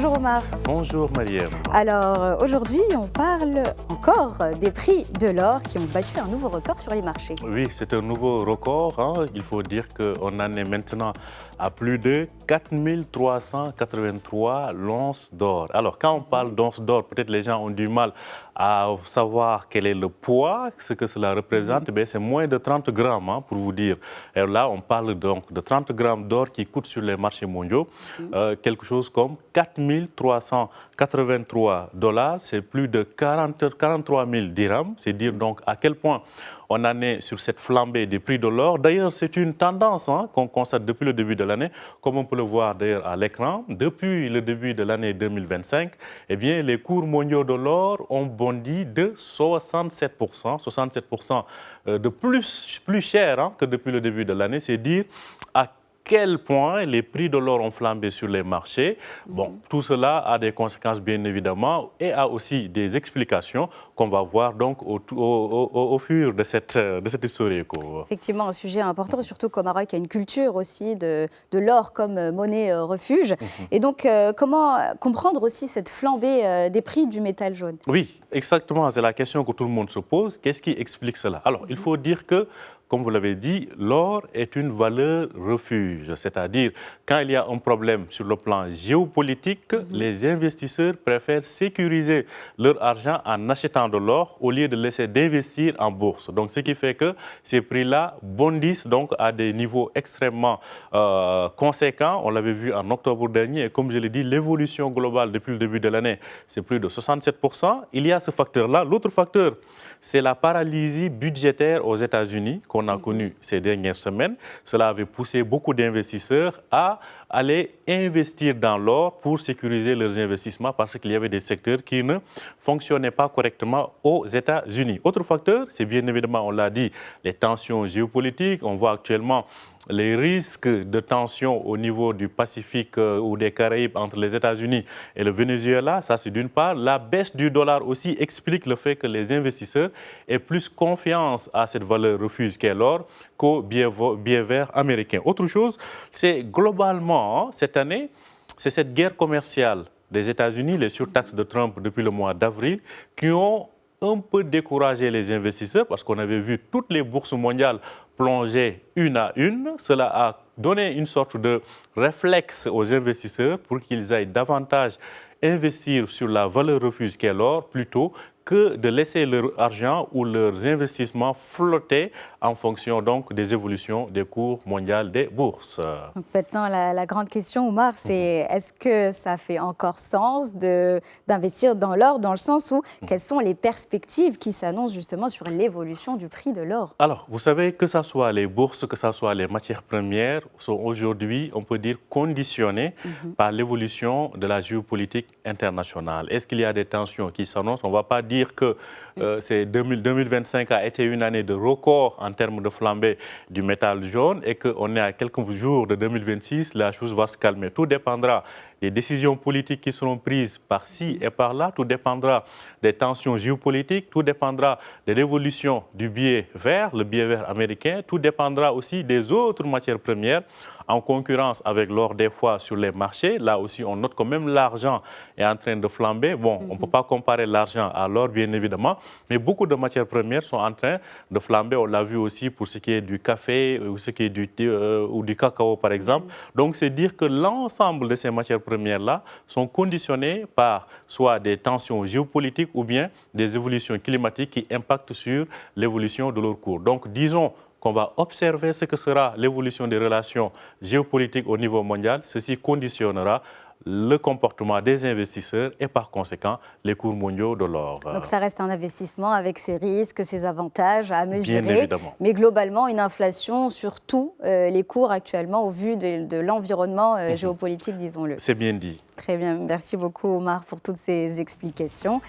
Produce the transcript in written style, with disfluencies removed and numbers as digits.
Bonjour Omar. Bonjour Mariam. Alors aujourd'hui, on parle encore des prix de l'or qui ont battu un nouveau record sur les marchés. Oui, c'est un nouveau record. Il faut dire qu'on en est maintenant à plus de 4383 l'once d'or. Alors quand on parle d'once d'or, peut-être les gens ont du mal à savoir quel est le poids, ce que cela représente. C'est moins de 30 grammes, pour vous dire. Et là, on parle donc de 30 grammes d'or qui coûtent sur les marchés mondiaux quelque chose comme 4383 $. C'est plus de 43 000 dirhams. C'est dire donc à quel point on en est sur cette flambée des prix de l'or. D'ailleurs, c'est une tendance qu'on constate depuis le début de l'année, comme on peut le voir d'ailleurs à l'écran. Depuis le début de l'année 2025, eh bien, les cours mondiaux de l'or ont bondi de 67%. 67% de plus cher que depuis le début de l'année. C'est dire à quel point les prix de l'or ont flambé sur les marchés. Bon, tout cela a des conséquences bien évidemment et a aussi des explications qu'on va voir donc au fur de cette historique. Effectivement, un sujet important, surtout qu'au Maroc, il y a une culture aussi de l'or comme monnaie refuge. Et donc, comment comprendre aussi cette flambée des prix du métal jaune? Oui, exactement, c'est la question que tout le monde se pose. Qu'est-ce qui explique cela? Alors, il faut dire que, comme vous l'avez dit, l'or est une valeur refuge. C'est-à-dire, quand il y a un problème sur le plan géopolitique, les investisseurs préfèrent sécuriser leur argent en achetant de l'or au lieu de laisser d'investir en bourse. Donc, ce qui fait que ces prix-là bondissent donc à des niveaux extrêmement conséquents. On l'avait vu en octobre dernier. Et comme je l'ai dit, l'évolution globale depuis le début de l'année, c'est plus de 67%. Il y a ce facteur-là. L'autre facteur, c'est la paralysie budgétaire aux États-Unis qu'on a connue ces dernières semaines. Cela avait poussé beaucoup d'investisseurs à aller investir dans l'or pour sécuriser leurs investissements parce qu'il y avait des secteurs qui ne fonctionnaient pas correctement aux États-Unis. Autre facteur, c'est bien évidemment, on l'a dit, les tensions géopolitiques. On voit actuellement les risques de tension au niveau du Pacifique ou des Caraïbes entre les États-Unis et le Venezuela, ça c'est d'une part. La baisse du dollar aussi explique le fait que les investisseurs aient plus confiance à cette valeur refuge qu'est l'or qu'au billet vert américain. Autre chose, c'est globalement, cette année, c'est cette guerre commerciale des États-Unis, les surtaxes de Trump depuis le mois d'avril, qui ont un peu découragé les investisseurs parce qu'on avait vu toutes les bourses mondiales plonger une à une. Cela a donné une sorte de réflexe aux investisseurs pour qu'ils aillent davantage investir sur la valeur refuge qu'est l'or plutôt que de laisser leur argent ou leurs investissements flotter en fonction donc des évolutions des cours mondiaux des bourses. Donc maintenant, la grande question, Omar, c'est est-ce que ça fait encore sens d'investir dans l'or, dans le sens où quelles sont les perspectives qui s'annoncent justement sur l'évolution du prix de l'or? Alors, vous savez, que ce soit les bourses, que ce soit les matières premières, sont aujourd'hui, on peut dire, conditionnées par l'évolution de la géopolitique internationale. Est-ce qu'il y a des tensions qui s'annoncent? On ne va pas dire que 2025 a été une année de record en termes de flambée du métal jaune et qu'on est à quelques jours de 2026, la chose va se calmer. Tout dépendra des décisions politiques qui seront prises par-ci et par-là, tout dépendra des tensions géopolitiques, tout dépendra de l'évolution du billet vert, le billet vert américain, tout dépendra aussi des autres matières premières en concurrence avec l'or des fois sur les marchés. Là aussi, on note que même l'argent est en train de flamber. Bon, on ne peut pas comparer l'argent à l'or, bien évidemment, mais beaucoup de matières premières sont en train de flamber. On l'a vu aussi pour ce qui est du café ou ce qui est du thé ou du cacao, par exemple. Donc, c'est dire que l'ensemble de ces matières premières-là sont conditionnées par soit des tensions géopolitiques ou bien des évolutions climatiques qui impactent sur l'évolution de leur cours. Donc, disons qu'on va observer ce que sera l'évolution des relations géopolitiques au niveau mondial. Ceci conditionnera le comportement des investisseurs et par conséquent les cours mondiaux de l'or. Donc ça reste un investissement avec ses risques, ses avantages à mesurer. Bien évidemment. Mais globalement, une inflation sur tous les cours actuellement au vu de l'environnement géopolitique, disons-le. C'est bien dit. Très bien, merci beaucoup Omar pour toutes ces explications.